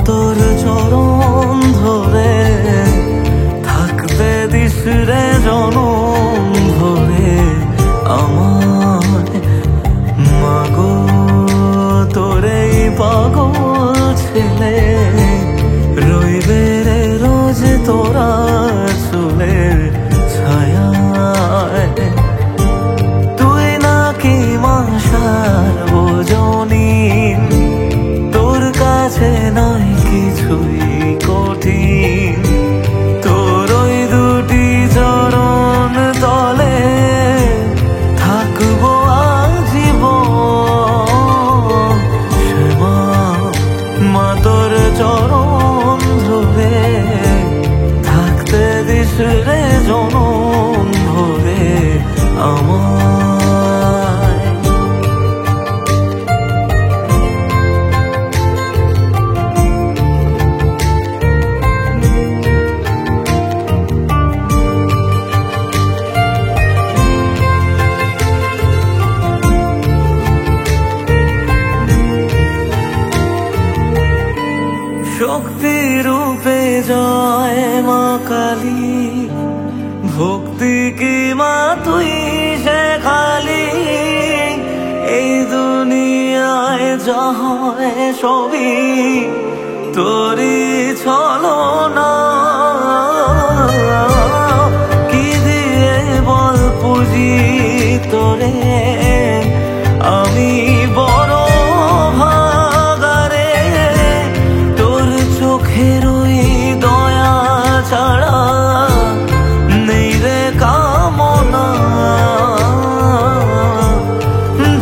তোর চরণ ধরে থাকতে দিস রে জনম ভরে আমায় মাগো তোরে পাগল ছেলে রইবে রে রোজ তোরা চুলের ছায়ায় তুই নাকি মাসার বোঝনি তোর কাছে নাই কিছুই কঠিন তোর ওই দুটি চরণ তলে থাকবো আজীবন শ্যামা মা তোর চরণ ধরে থাকতে দিস রে জনম ভরে আমার শক্তি রূপে জয় মা কালী ভক্তি কি মা তুই শেখালি এই দুনিয়ায় যা হয় সবই তোরই ছলনা কি দিয়ে বল পুজি তোরে আমি বড় চোখের ওই দয়া ছাড়া নেই রে কামনা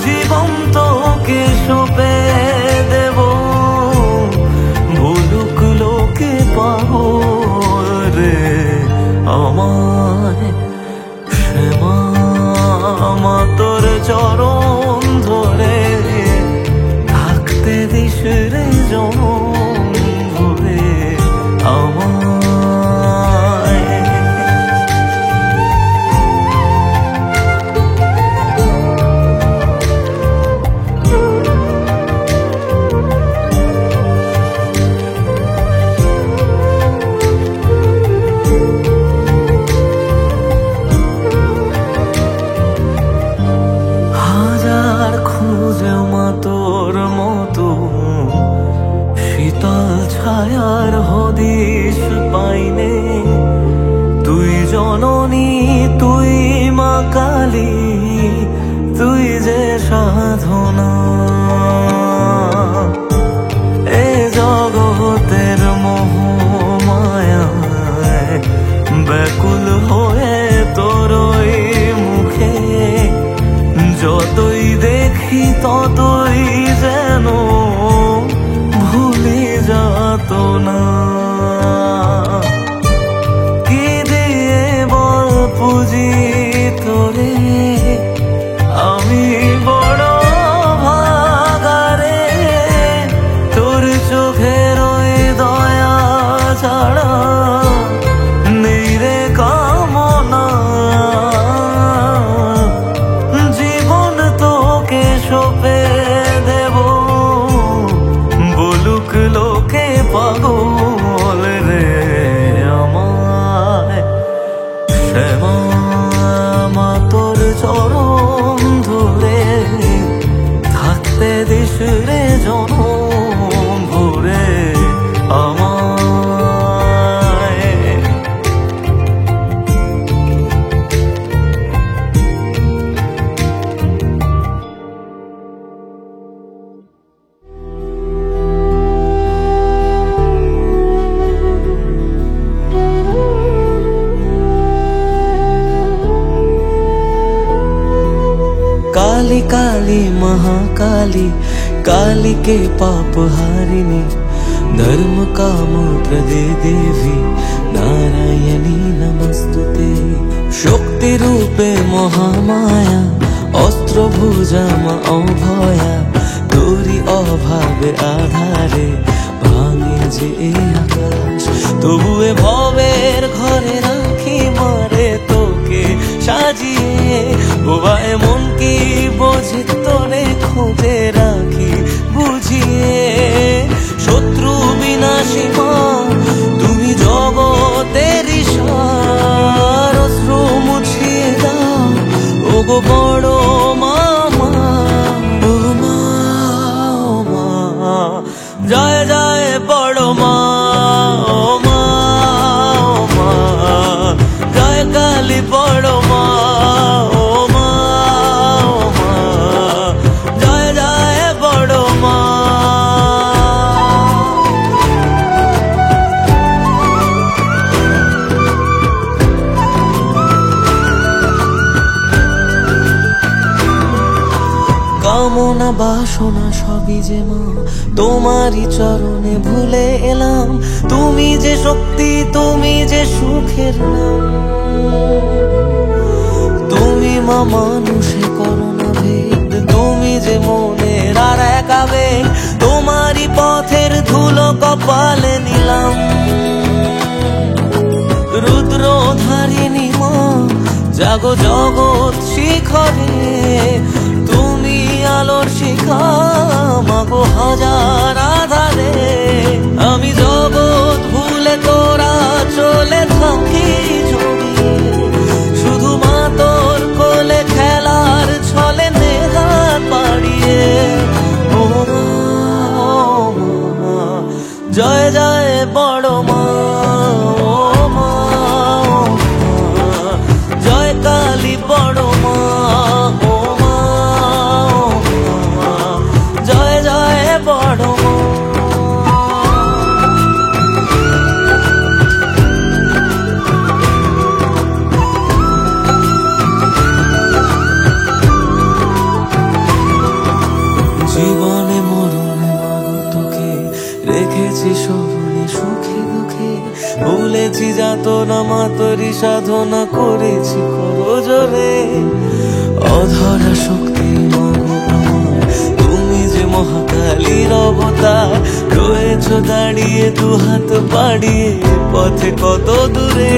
জীবন তোকে সঁপে দেব ভুলুক লোকে পাগল রে আমায় শ্যামা মা তোর চরণ ধরে থাকতে দিস রে জনম হাজার খুঁজে মা তোর মতো শীতল ছায়ার হদিশ পাইনে তুই জননী তুই মা কালী তুই যে সাধনা এ জগতের মোহ মায়ায় ব্যাকুল হয়ে তোর ওই মুখে যতই দেখি ততই যেন ভুলে যাত না কি দিয়ে বল পুজি তোরে আমি বড় ভাগারে তোর চোখের ওই দয়া ছাড়া নেই রে কামনা জীবন তোকে সঁপে দেব বলুক লোকে পাগল রে আমায় শ্যামা মা তোর চরণ ধরে থাকতে দিস রে জনম ভরে काली काली महाकाली काली के पाप हारिणी धर्म काम प्रदे देवी नारायणी नमस्तुते শক্তি রূপে মহামায়া, অস্ত্র ভুজা মা অভয়া, তোরি অভাবে আধারে ভাঙে যে আকাশ। তবুয়ে ভবের ঘরে রাখি মারে তোকে সাজিয়ে, বোবা এমন কি বোঝে তোরে খোঁজে রাখি বুঝিয়ে। শত্রু বিনাশী মা তুমি জগতের সার, অশ্রু মুছিয়ে দাও ওগো বড় মামা। ও মা, ও মা, জয় জয় বড় মা। ও মা, ও মা, জয় কালী বড় মা। ও মা, ও মা, জয় জয় বড় মা। কামনা বাসনা সবই যে মা তোমারই চরণে ভুলে এলাম। তুমি যে শক্তি, তুমি যে সুখের নাম। তুমি মা মানুষে করো না ভেদ, তুমি যে মনের আর এক আবেগ। তোমারই পথের ধুলো কপালে নিলাম। রুদ্রধারিণী মা জাগো জগৎ শিখরে, তুমি আলোর শিখা মাগো হাজার আধারে। আমি জগৎ ভুলে তোরা চলে থাকি জড়িয়ে, শুধু মা তোর কোলে খেলার ছলে নেহাত বাড়িয়ে। ও মা, ও মা, জয় জয় বড় মা। ও মা, ও মা, জয় কালী বড় মা। ও মা, ও মা, জয় জয় বড় মা। জীবনে মরণে মাগো তোকে রেখেছি স্মরণে, সুখে দুঃখে ভুলেছি যাতনা মা তোরই সাধনা করেছি করজোরে। অধরা শক্তি মাগো আমার, তুমি যে মহাকালীর অবতার। রয়েছ দাঁড়িয়ে দুহাত বাড়িয়ে পথে কত দূরে।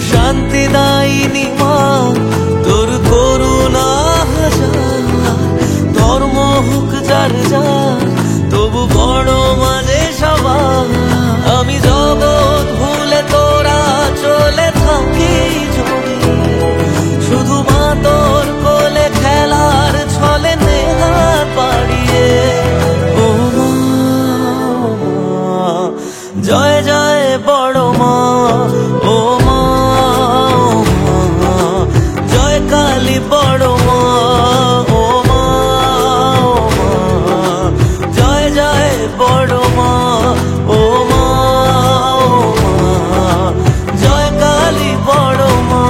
শান্তি দায়িনী মা তোর করুণা হাজার, ধর্ম হোক যার যার তবু বড় মাঝে সবার। আমি জগৎ ভুলে তোরা চলে থাকি জড়িয়ে, শুধু মা তোর কোলে খেলার ছলে নেহাত বাড়িয়ে। ও মা, ও মা, জয় জয় বড় মা। ও মা, ও মা, জয় কালী বড় মা। ও মা, ও মা, জয় জয় বড় মা। ও মা, ও মা, জয় কালী বড় মা।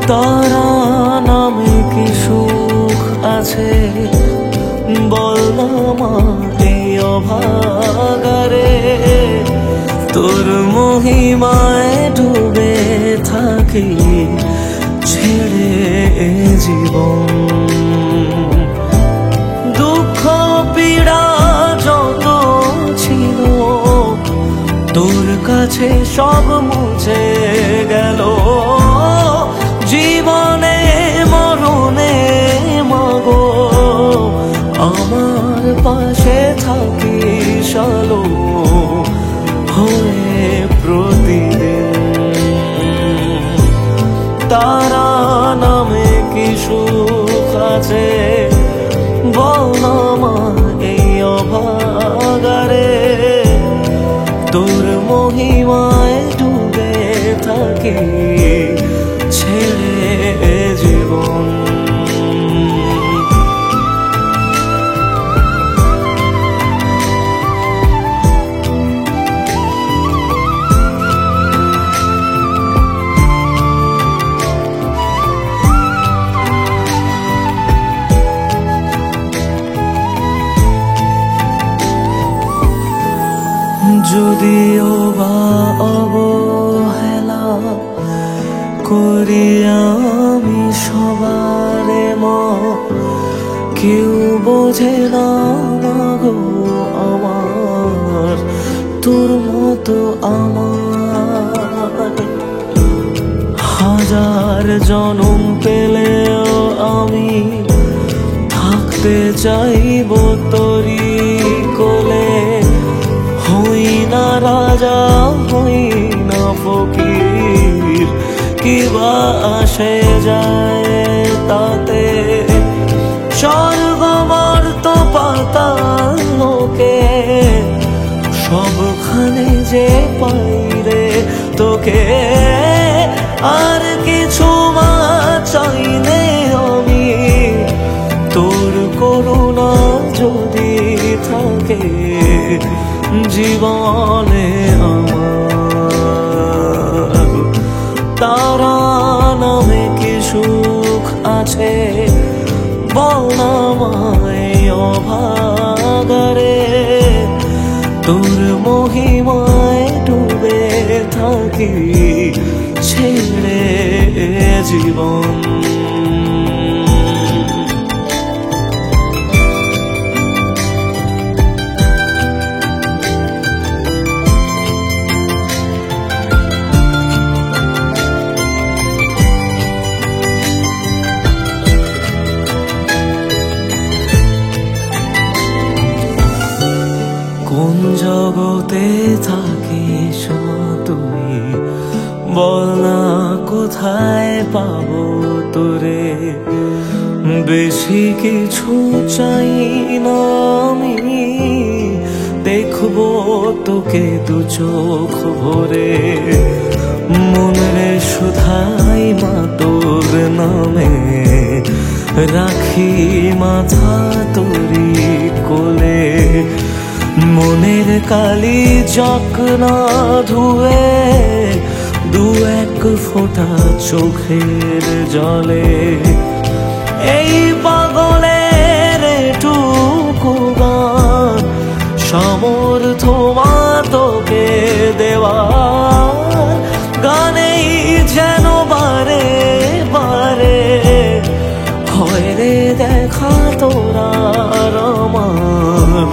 তারা নামে কি সুখ আছে বল না মা এই অভাগারে। তোর মহিমায় ডুবে থাকি ছেড়ে জীবন। দুঃখ পীড়া যত ছিল তোর কাছে সব মুছে গেল। জীবনে মরণে মাগো আমার পাশে থাকিস আলো হয়ে প্রতিদিন। তারা নামে কি সুখ আছে বল না মা এই অভাগারে তোর মহিমায় ডুবে থাকি ছেড়ে জীবন। যদিও বা অবহেলা করি আমি সবারে মা, কেউ বোঝে না গো আমার তোর মতো আমার। হাজার জনম পেলেও আমি থাকতে চাইব তোরি কোলে, হই না রাজা হই না ফকির কিবা আসে যায় তাতে, স্বর্গ মর্ত পাতাল লোকে সবখানে যে পাইরে তোকে, আর কিছু মা চাইলে আমি তোর করুণা যদি থাকে জীবনে আমার। তারা নামে কি সুখ আছে বল না মায় অভাগারে তোর মহিমায় ডুবে থাকি ছেড়ে জীবন। কোন জগতে থাকিস তুই বল না কোথায় পাবো তোরে, বেশি কিছু চাই না আমি দেখবো তোকে দু চোখ ভরে, মনে শুধাই মা তোর নামে রাখি মাথা তোরি কোলে, মনের কালি চক না ধুয়ে দু এক ফোঁটা চোখের জলে, এই পাগলের টুকু গান সমর্থ মা তোকে দেওয়ার, গানেই যেন বারে বারে হয় রে দেখা তোরা আমার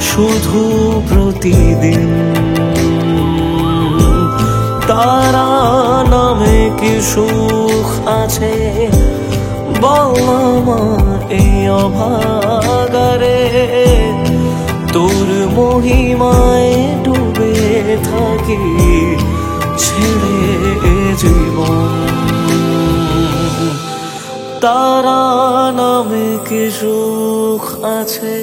শুধু প্রতিদিন। তারা নামে কি সুখ আছে বল না মা এই অভাগারে তোর মহিমায় ডুবে থাকি ছেড়ে জীবন। তারা নামে কি সুখ আছে।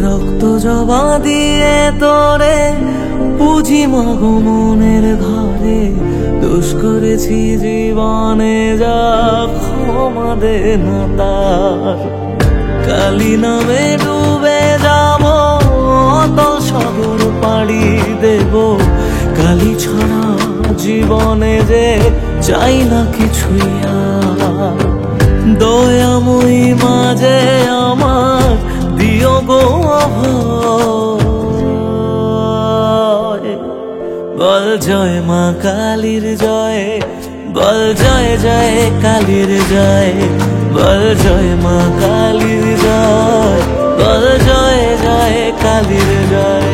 রক্ত জবা দিয়ে তোরে পুঁজি মাগো মনের ঘরে, দোষ করেছি জীবনে যা ক্ষমা দে না তার, কালি নামে ডুবে যাব অতল সাগর পাড়ি দেব, কালি ছাড়া জীবনে যে চাই না কিছুই আর, দয়াময়ী মাঝে আমার দিও গো অভয়, বল জয় মা কালীর জয়, বল জয় জয় কালীর জয়, বল জয় মা কালীর জয়, বল জয় জয় কালীর জয়।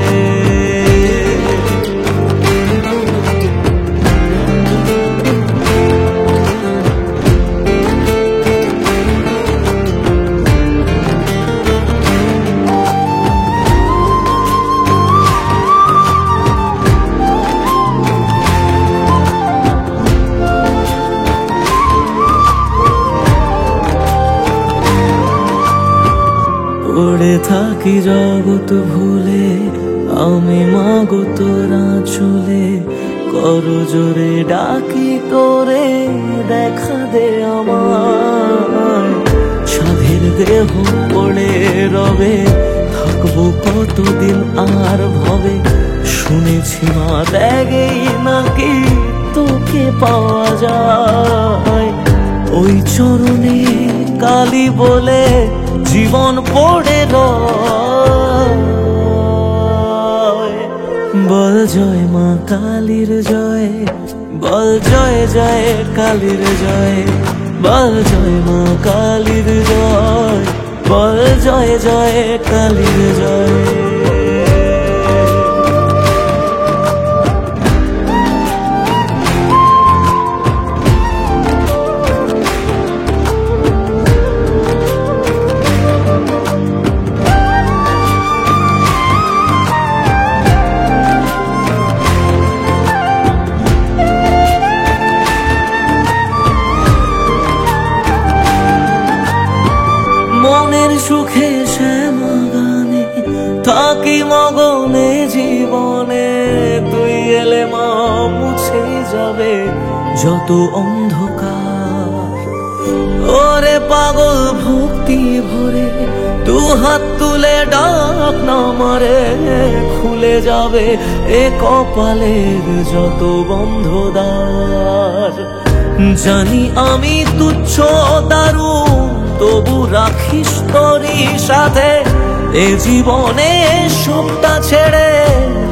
পড়ে থাকি জগৎ ভুলে, আমি মাগো তোরা চলে, কর জোরে ডাকি তোরে, দেখা দে আমার। সাধের দেহ পড়ে রবে, থাকবো কতদিন আর ভবে, শুনেছি মা ত্যাগেই নাকি তোকে পাওয়া যায়। ওই চরণে কালী বলে জীবন পড়ে রয়, বল জয় মা কালীর জয়, বল জয় জয় কালীর জয়, বল জয় মা কালীর জয়, বল জয় জয় কালীর জয়। মনের সুখে শ্যামা গানে থাকি মগনে জীবনে, তুই এলে মা মুছে যাবে যত অন্ধকার। ওরে পাগল ভক্তি ভরে তু হাত তুলে ডাক না মারে, খুলে যাবে এ কপালের যত বন্ধ দ্বার। জানি আমি তুচ্ছ দারুণ, তবু রাখিস তোরই সাথে, এ জীবনে সবটা ছেড়ে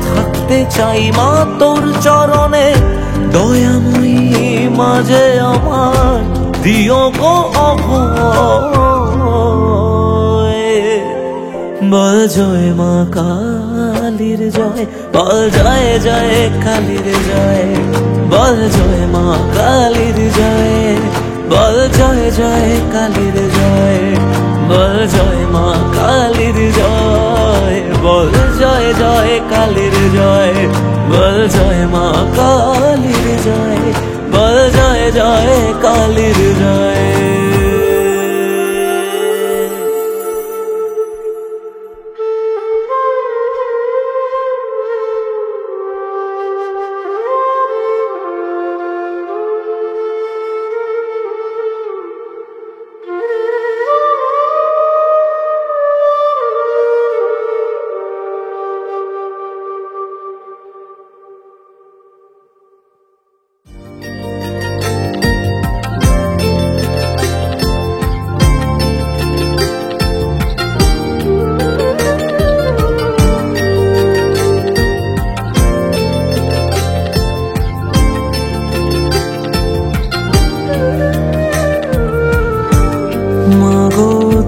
থাকতে চাই মা তোর চরণে। দয়াময়ী মাঝে আমার দিও গো অভয়, বল জয় মা কালীর জয়, বল জয় জয় কালীর জয়, বল জয় মা কালীর জয়, বল জয় জয় কালীর জয়, বল জয় মা কালীর জয়, বল জয় জয় কালীর জয়, বল জয় মা কালীর জয়, বল জয় জয় কালীর জয়।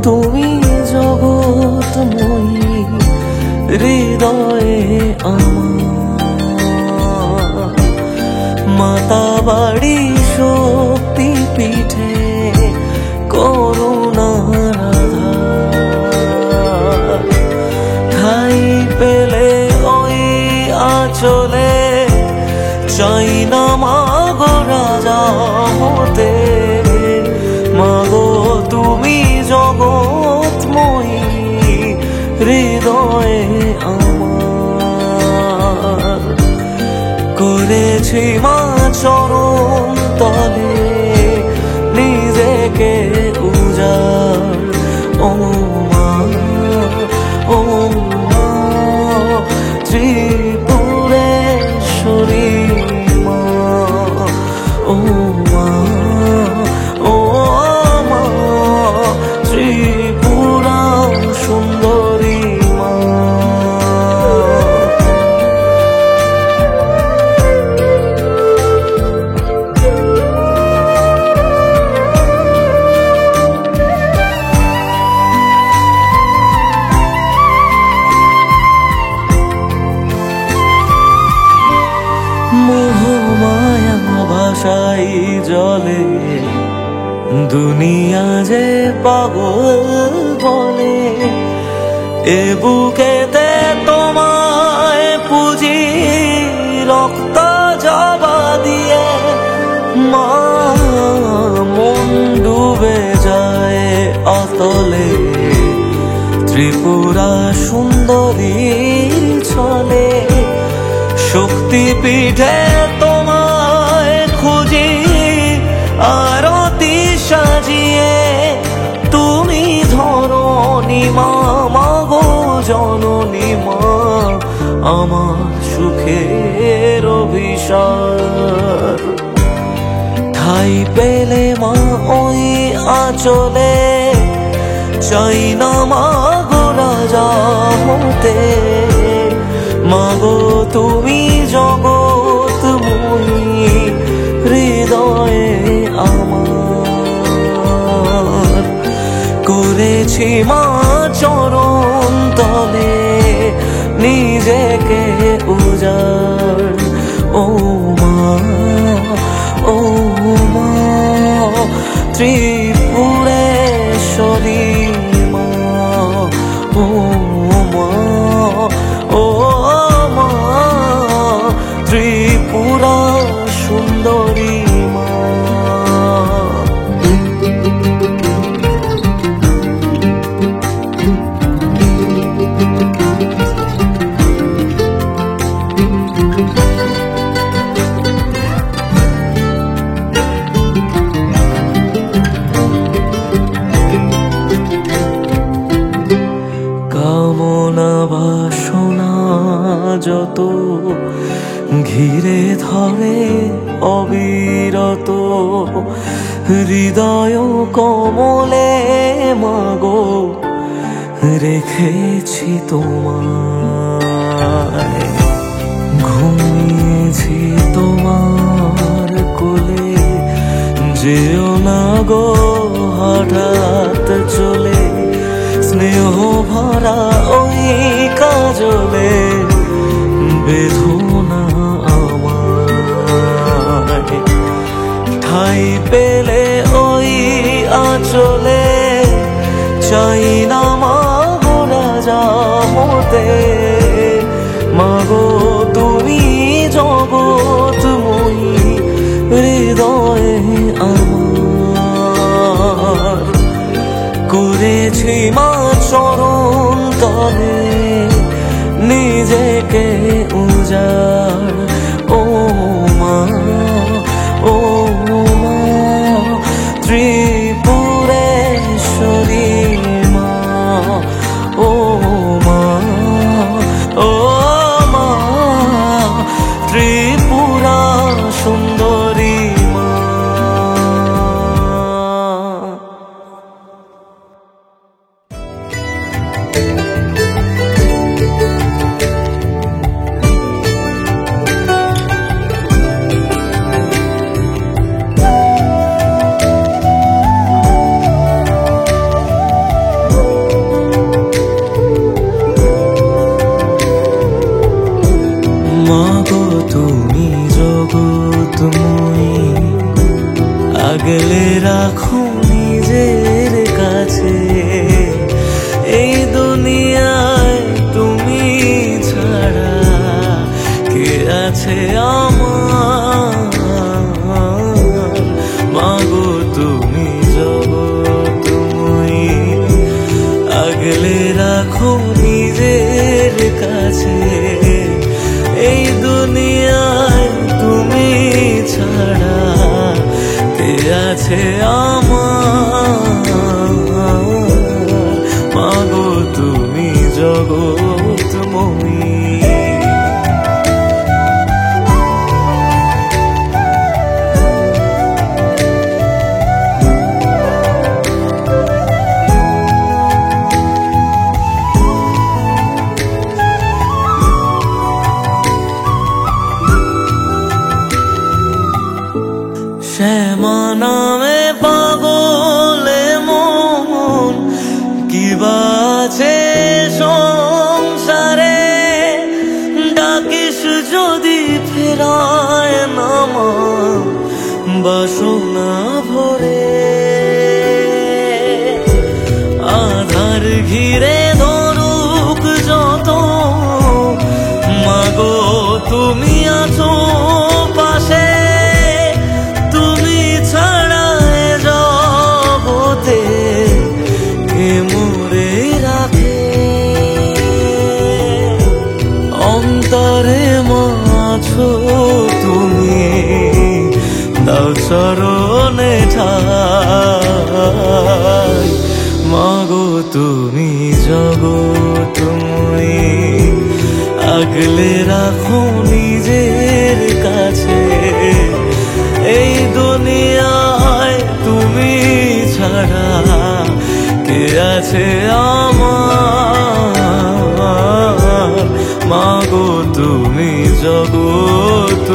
তুমি জগৎময়ী হৃদয়ে আমার, মাতা বাড়ি শক্তি পীঠে করুণার আধার। ঠাই পেলে ওই আঁচলে চাই না মাগো রাজা হতে, মাগো তুমি জগৎময়ী হৃদয়ে আমার। করেছি মা চরণ তলে নিজেকে উজাড়, ও মা ও মা ত্রিপুরেশ্বরী মা, ও মা ও মা ত্রিপুরা সুন্দরী মা। মোহ মায়া ভাষাই জলে দুনিয়া যে পাগল বলে। এ বুকেতে তোমায় পুজি রক্ত জবা দিয়ে মা মন ডুবে যায় অতলে। ত্রিপুরা সুন্দরীর ছলে শক্তি পীঠে তোমায় খুঁজি আরতি সাজিয়ে। তুমি ধরণী মা, মাগো জননী মা, আমার সুখের অভিসার। ঠাই পেলে মা ওই আঁচলে, চাই না মাগো রাজা হতে। মাগো তুমি জগৎময়ী হৃদয়ে আমার। করেছি মা চরণ তলে নিজেকে উজাড়। ও মা, ও মা ত্রিপুরেশ্বরী মা, ও মা, ও মা ত্রিপুরা সুন্দরী মা। কামনা বাসনা যত ঘিরে ধরে অবিরত, হৃদয় কমলে মাগো রেখেছি তোমায়। ঘুমিয়েছি তোমার কোলে, যেও না গো হঠাৎ চলে। স্নেহ ভরা ওই কাজলে বেদনা আমায়। ঠাই পেলে ওই আঁচলে, চাই না মাগো রাজা হতে। মাগো তুমি জগৎময়ী হৃদয়ে আমার। করেছি মা চরণ তলে নিজেকে উজাড়। ও মা, ও মা ত্রিপুরেশ্বরী মা, ও মা, ও মা ত্রিপুরা সুন্দরী মা। মাগো তুমি জগৎময়ী, আগলে রাখো নিজের কাছে। এই দুনিয়ায় তুমি ছাড়া কে আছে আমার? মাগো তুমি জগৎময়ী, আগলে রাখো নিজের কাছে। এই দুনিয়ায় তুমি ছাড়া কে আছে আমার? মাগো তুমি জগৎময়ী। শ্যামা নামে পাগলে মন, কি বাছে সংসারে তুমি আছো পাশে, তুমি ছাড়া এ জগতে কে মোরে রাখে। অন্তরে মাছো তুমি, দাও চরণে ঠাই। মাগো তুমি জগৎময়ী, আগলে রাখো নিজের কাছে। এই দুনিয়ায় তুমি ছাড়া কে আছে আমার? মাগো তুমি জগৎময়ী।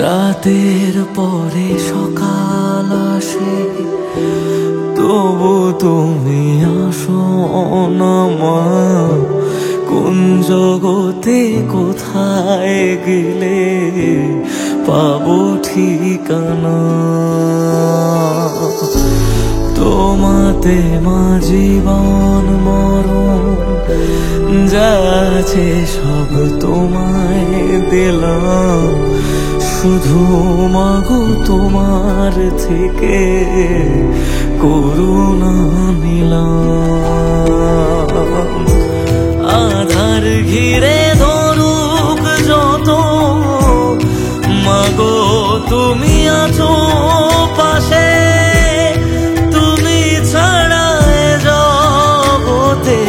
রাতের পরে সকাল আসে, তবু তুমি আসো না মা। কোন জগতে কোথায় গেলে পাবো ঠিকানা? তোমাতে মা জীবন মরণ যা আছে সব তোমায় দিলাম। শুধু মাগো তোমার থেকে করুণা নিলাম। আধার ঘিরে ধরুক যত, মাগো তুমি আছো পাশে। তুমি ছাড়া এ জগতে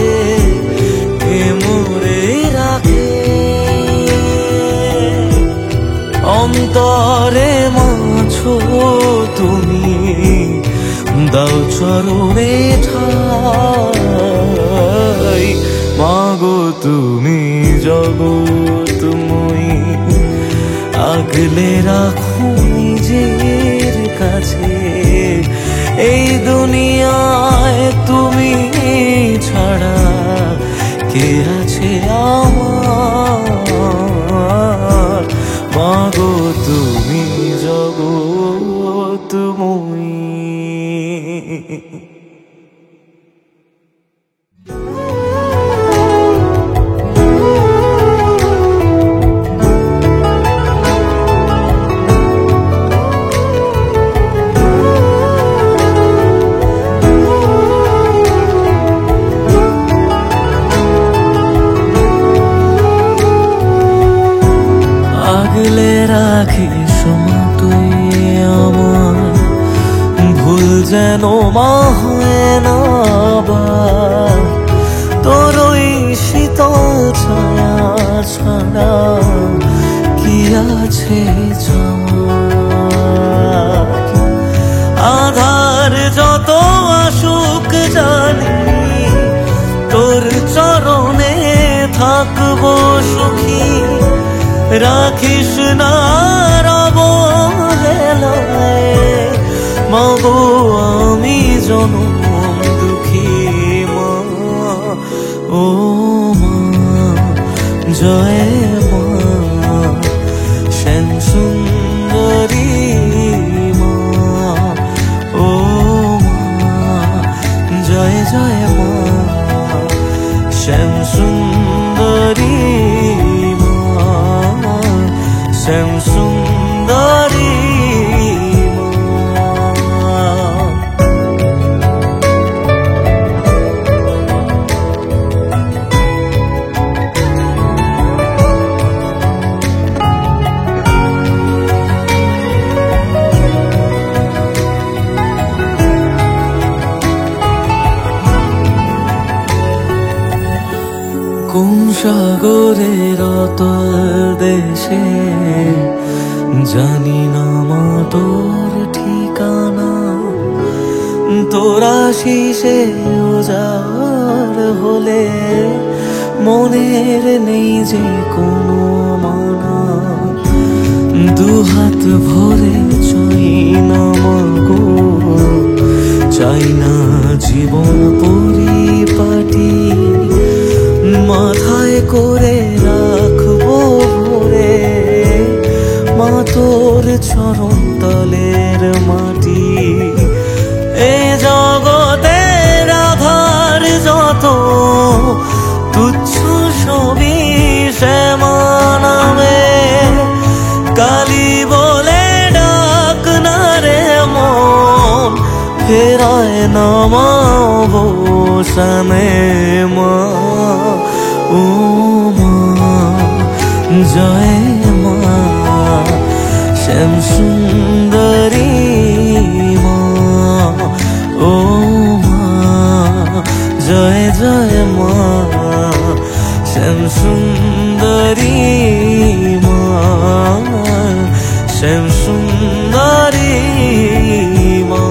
কে মোরে রাখে। অন্তরে মাছো তুমি, দাও চরণে ঠাই। মাগো তুমি জগৎময়ী, আগলে রাখো নিজের কাছে। এই দুনিয়ায় তুমি ছাড়া কে আছে আমার? মাগো তুমি জগৎময়ী। আগলে রাখিস মা তুই আমার, ভুল যেন মা হয় না আবার। তোর ওই শীতল ছায়া ছাড়া কি আছে চাওয়ার? আধার যত আসুক জানি, তোর চরণে থাকবো সুখী। রাখিস না অবহেলায়, মাগো আমি জনম দুঃখী মা। ও মা জয় মা, শ্যাম সুন্দরী মা। ও মা জয় জয় মা, শ্যাম সুন্দরী মা, শ্যাম সুন্দরী মা। কোন সাগরের অতল দেশে জানি না মা তোর ঠিকানা। তোরা শীষে উজাড় হলে মনের নেই যে কোনো মানা। দুহাত ভরে চাই না মাগো, চাই না জীবন পরিবার। মাথায় করে রাখবো ভরে মা তোর চরণ তলের মাটি। এ জগতের আধার যত তুচ্ছ সবই শ্যামা নামে। কালী বলে ডাক না রে মন, ফেরায় নামাবো শানে মা। ও মা জয় মা শ্যাম সুন্দরী মা। ও মা জয় জয় মা শ্যাম সুন্দরী মা। শ্যাম সুন্দরী মা।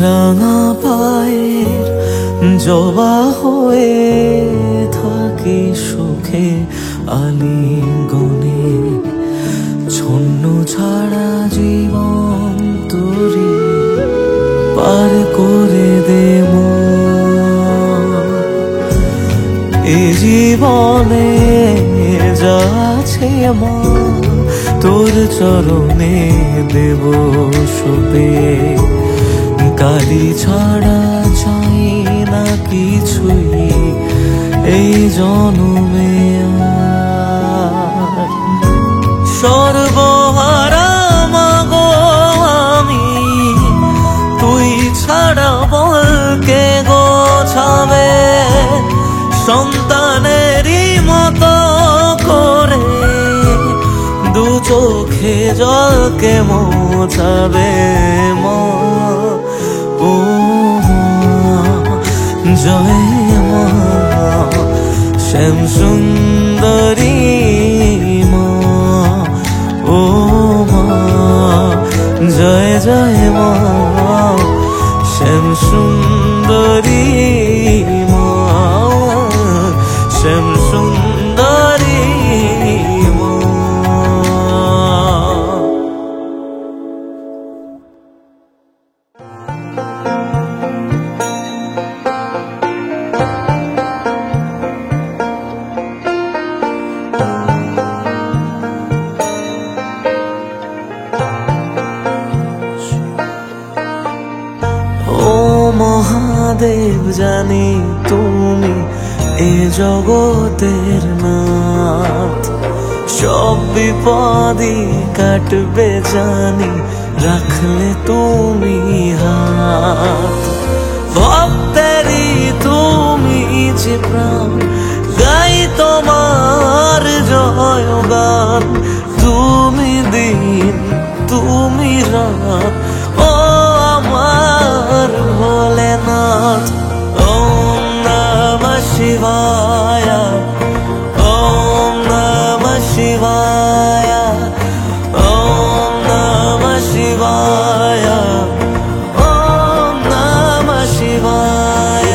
রাঙা পায়ের জবা হয়ে থাকি সুখে আলিঙ্গনে। ছন্ন ছাড়া জীবন তোরি পার করে দে মা। এ জীবনে যা আছে মা তোর চরণে দেব সপে। কালী ছাড়া চাই না কিছুই এই জনমে আর। সর্বহারা মাগো আমি, তুই ছাড়া বল কে গোছাবে। সন্তানেরই মতো করে দু চোখে জলকে মোছাবে মা। ও মা জয় মা শ্যাম সুন্দরী মা। ও মা জয় জয় মা শ্যাম সুন্দরী মা। শ্যাম সুন্দরী মা। মহাদেব জানি তুমি এ জগতের নাথ। সব বিপদই কাটবে জানি রাখলে তুমি হাত। ভক্তেরই তুমি যে প্রাণ, গাই তোমার জয় গান। তুমি দিন তুমি রাত, ও আমার ভোলেনাথ। ওম নমঃ শিবায়, ওম নমঃ শিবায়, ওম নমঃ শিবায়, ওম নমঃ শিবায়।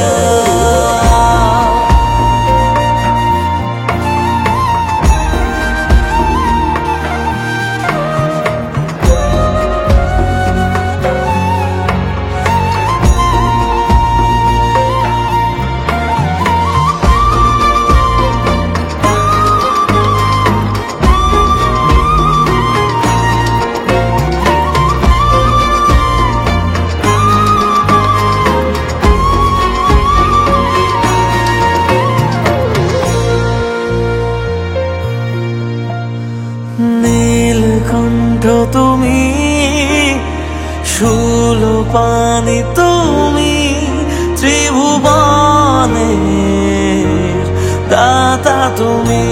নীলকণ্ঠ তুমি, শূলপাণি তুমি, ত্রিভুবনের দাতা তুমি।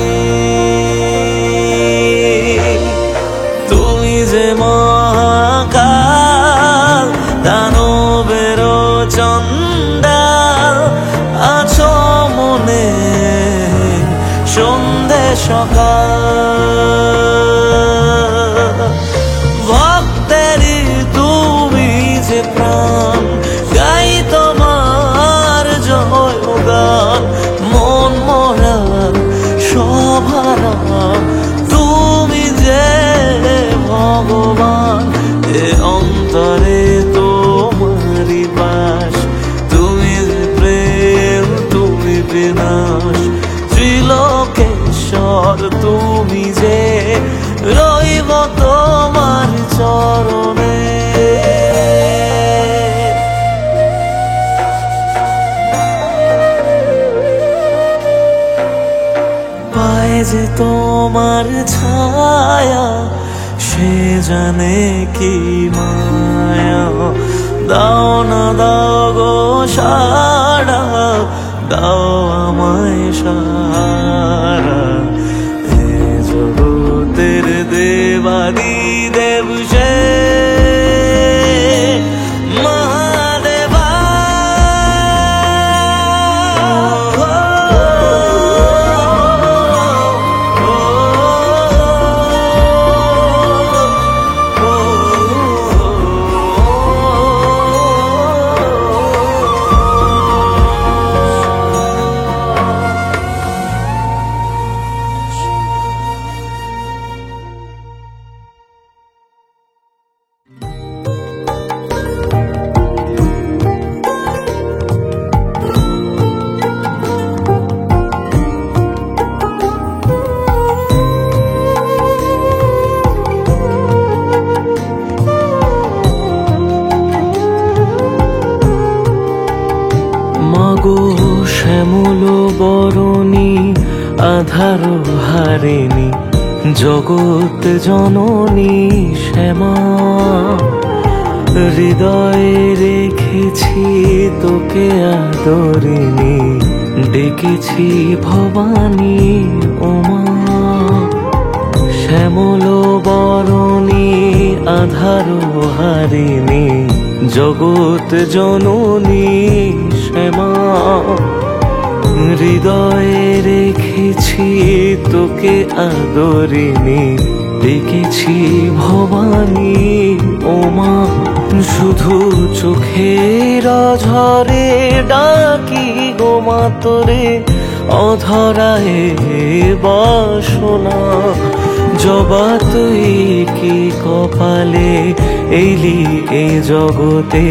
তুমি যে মহাকাল, দানবের চণ্ডাল, আছো মনে সন্ধে সকাল। ভক্তেরই তুমি রইব তোমার চরণে। পায়ে যে তোমার ছায়া, সে জানে কি মায়া। দাও না দাও গো সাড়া, দাও আমায় সারা। এ জগতের দেবাদি দেব সে মহাদেবা। মাগো শ্যামল বরণী আধার হারিণী, জগৎ জননী শ্যামা। হৃদয়ে রেখেছি তোকে আদরিণী, ডেকেছি ভবানী ওমা। শ্যামল বরণী আধার হারিণী, জগৎ জননী শ্যামা। হৃদয়ে রেখেছি তোকে আদরিণী, ডেকেছি ভবানী ওমা। শুধু চোখের ঝরে ডাকি গো মা তোরে, অধরায় বাসনা। জবা তুই কি কপালে এলি এ জগতে,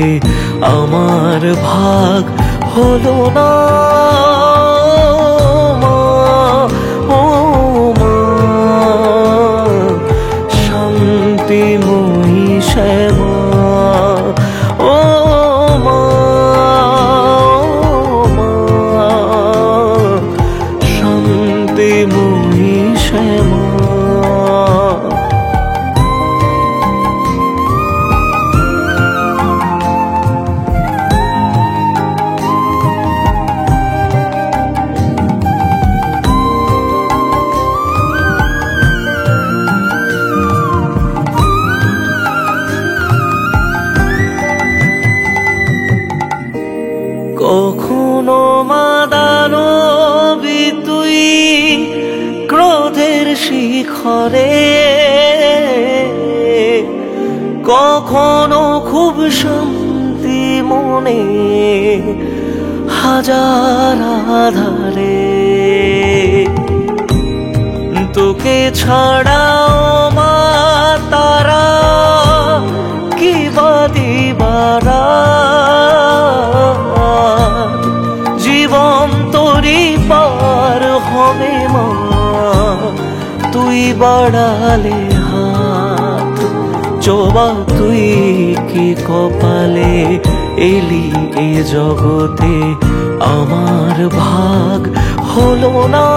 আমার ভাগ হলো না মা। ও মা শান্তিময়ী শ্যামা, ও মা শান্তিময়ী শ্যামা। কখনো মাদানবী তুই ক্রোধের শিখরে, কখনো খুব শান্তি মনে হাজার আধারে। তোকে ছাড়াও মা তারা কি বাদিবারা, জীবন তোরই পার হবে মা তুই বাড়ালে হাত। জবা তুই কি কপালে এলি এ জগতে, আমার ভাগ হলো না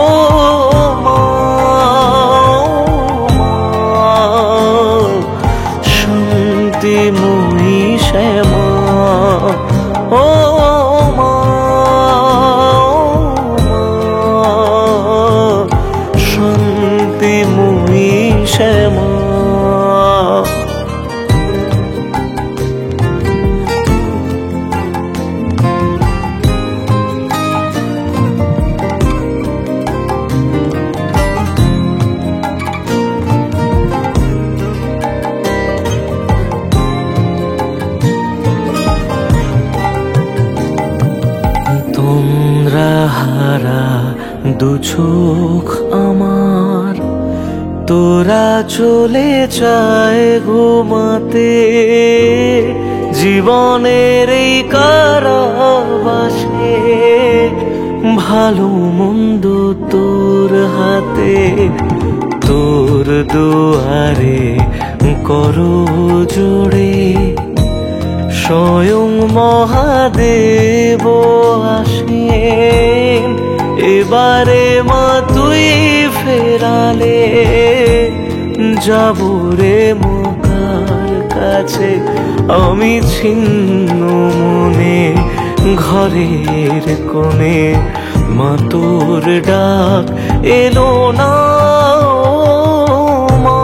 ও মা। শান্তিময়ী শ্যামা, ও মা শান্তিময়ী শ্যামা। হারা দু চোখ আমার, তোরা চলে যায় ঘুমাতে। জীবনের এই কারাবাসে ভালো মন্দ তোর হাতে, তোর দুয়ারে করো জোড়ে, স্বয়ং মহাদেব আসেন। এবারে মা তুই ফেরালে যাবো রে মোকার কাছে, আমি ছিন্ন মনে ঘরের কোণে। মা তোর ডাক এলো না মা,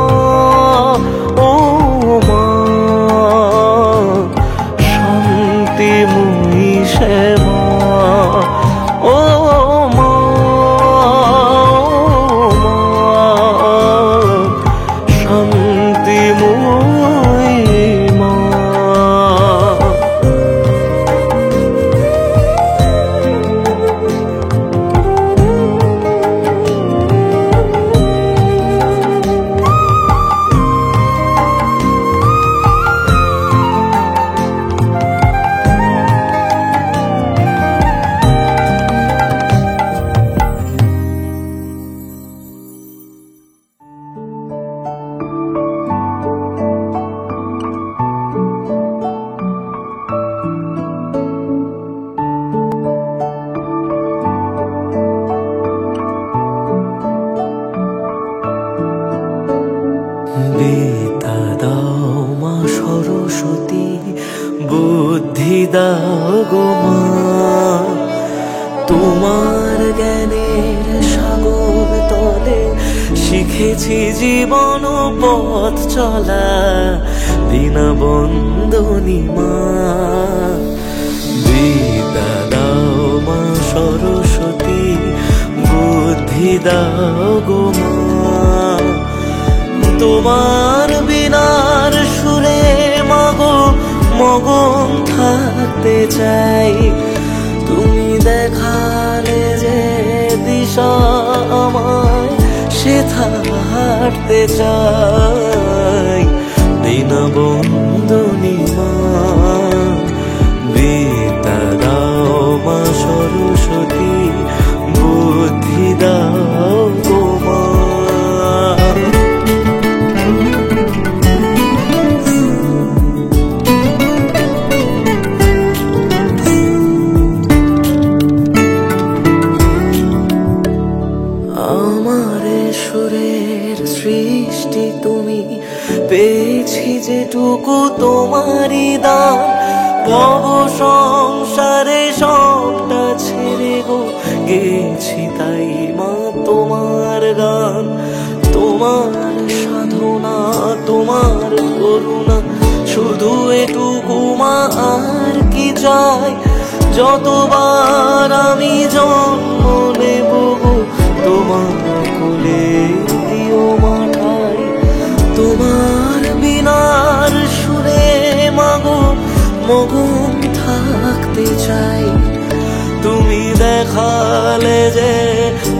ও মা শান্তিময়ী শ্যামা, ও মা শান্তিময়ী মা। বিদ্যা দাও মা সরস্বতী, বুদ্ধি দাও গো মা, তোমার জ্ঞানের সাগর তলে শিখেছি জীবন পথ চলা, দীনবন্ধনী মা। বিদ্যা দাও মা সরস্বতী, বুদ্ধি দাও গো মা, তোমার বিনার সুরে মাগো মগন থাকতে চাই। তুমি দেখালে যে দিশা আমায় সেথা হাঁটতে চাই, দীনবন্ধনী মা। বিদ্যা দাও মা সরস্বতী, বুদ্ধি দাও গো মা। সুরের সৃষ্টি তুমি, পেয়েছি যেটুকু তোমারই দান। ভব সংসারে সবটা ছেড়ে গো গেছি তাই মা তোমার গান। তোমার সাধনা তোমার করুণা শুধু এটুকু মা, আর কি চাই। যতবার আমি জন্ম নেব গো তোমার কোলে দিও মাঠাই, তোমার বিনার সুরে মাগো মগন থাকতে চাই। তুমি দেখালে যে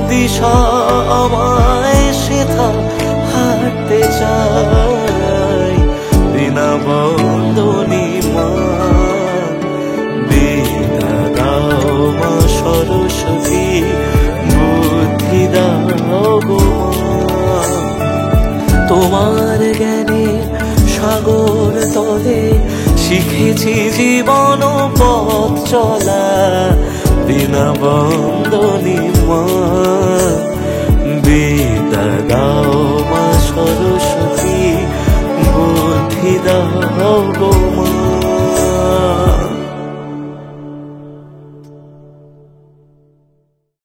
দিশা আমায় সেথা হাঁটতে চাই, দীনবন্ধনী মা। বিদ্যা দাও মা সরস্বতী, বুদ্ধি দাও গো মা, তোমার জ্ঞানে সাগর তলে শিখেছি জীবন পথ চলা, দীনবন্ধনী মা। বিদ্যা দাও মা সরস্বতী, বুদ্ধি দাও গো